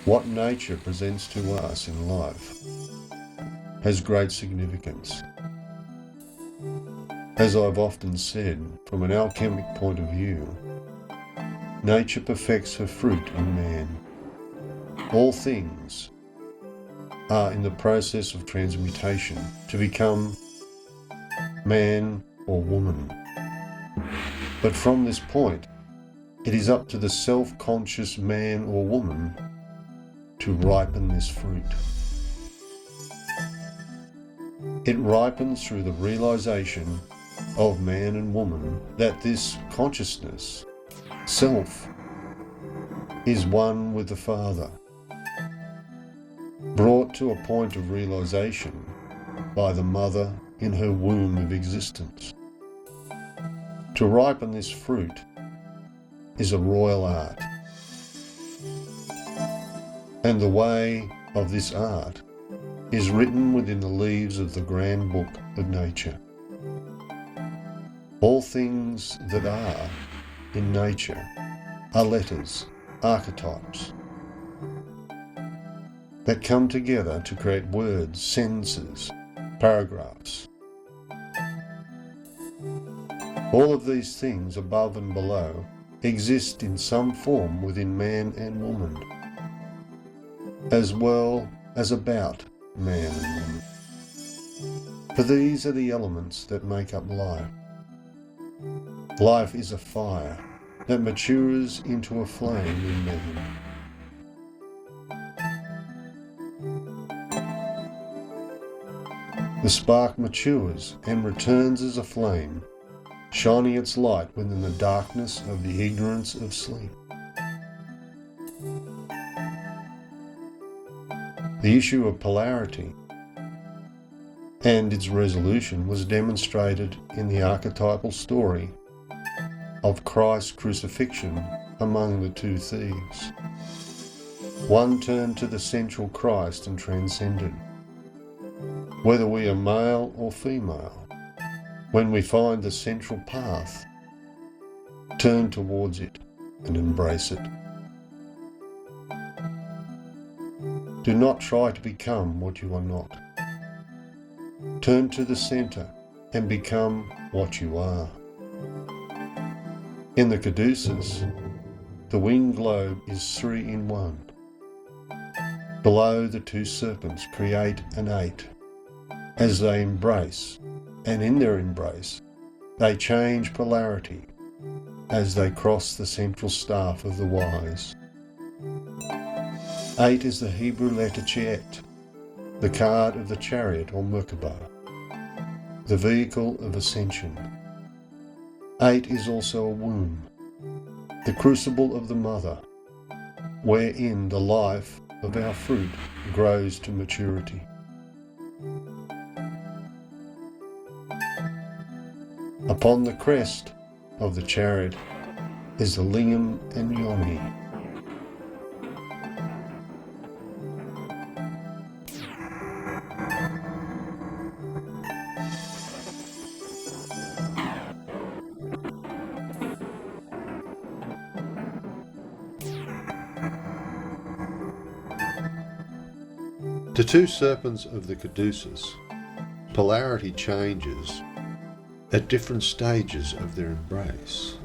What nature presents to us in life has great significance. As I've often said, from an alchemic point of view, nature perfects her fruit in man. All things are in the process of transmutation to become man or woman. But from this point, it is up to the self-conscious man or woman to ripen this fruit. It ripens through the realization of man and woman that this consciousness, self, is one with the Father, brought to a point of realization by the mother in her womb of existence. To ripen this fruit is a royal art. And the way of this art is written within the leaves of the grand book of nature. All things that are in nature are letters, archetypes, that come together to create words, sentences, paragraphs. All of these things above and below exist in some form within man and woman, as well as about man and woman. For these are the elements that make up life. Life is a fire that matures into a flame in man. The spark matures and returns as a flame, shining its light within the darkness of the ignorance of sleep. The issue of polarity and its resolution was demonstrated in the archetypal story of Christ's crucifixion among the two thieves. One turned to the central Christ and transcended. Whether we are male or female, when we find the central path, turn towards it and embrace it. Do not try to become what you are not. Turn to the centre and become what you are. In the caduceus, the winged globe is 3 in 1. Below, the two serpents create an 8 as they embrace, and in their embrace, they change polarity as they cross the central staff of the wise. 8 is the Hebrew letter Chet, the card of the chariot or Merkabah, the vehicle of ascension. 8 is also a womb, the crucible of the mother, wherein the life of our fruit grows to maturity. Upon the crest of the chariot is the lingam and yoni. The two serpents of the caduceus, polarity changes at different stages of their embrace.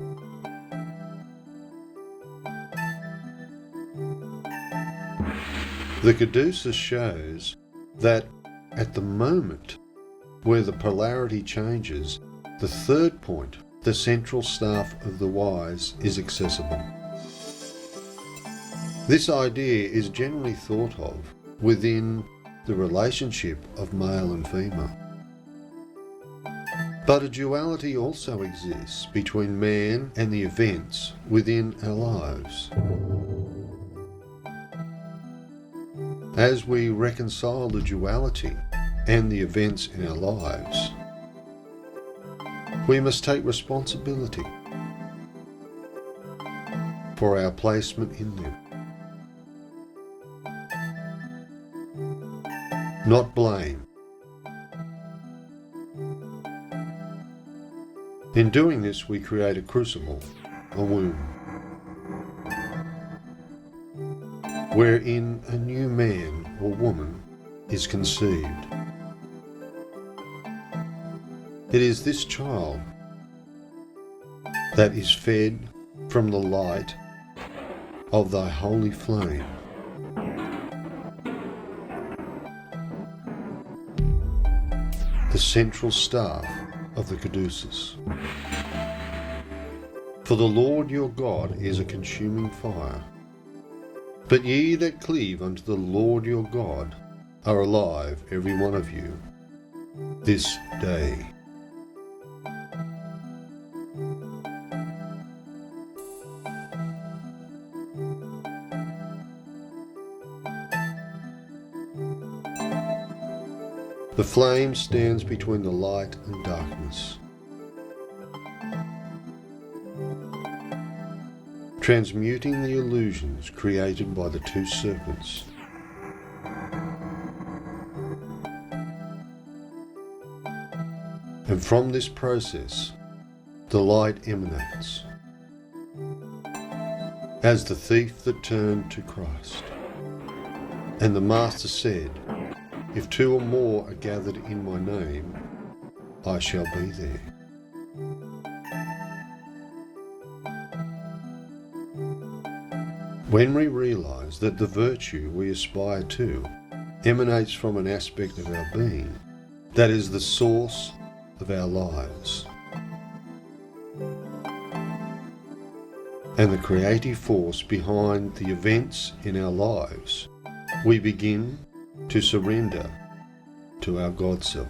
The caduceus shows that at the moment where the polarity changes, the third point, the central staff of the wise, is accessible. This idea is generally thought of within the relationship of male and female. But a duality also exists between man and the events within our lives. As we reconcile the duality and the events in our lives, we must take responsibility for our placement in them. Not blame. In doing this, we create a crucible, a womb. wherein a new man or woman is conceived. It is this child that is fed from the light of thy holy flame, the central staff of the caduceus. For the Lord your God is a consuming fire. But ye that cleave unto the Lord your God are alive, every one of you, this day. The flame stands between the light and darkness, transmuting the illusions created by the two serpents. And from this process, the light emanates, as the thief that turned to Christ. And the Master said, if two or more are gathered in my name, I shall be there. When we realise that the virtue we aspire to emanates from an aspect of our being that is the source of our lives, and the creative force behind the events in our lives, we begin to surrender to our God Self.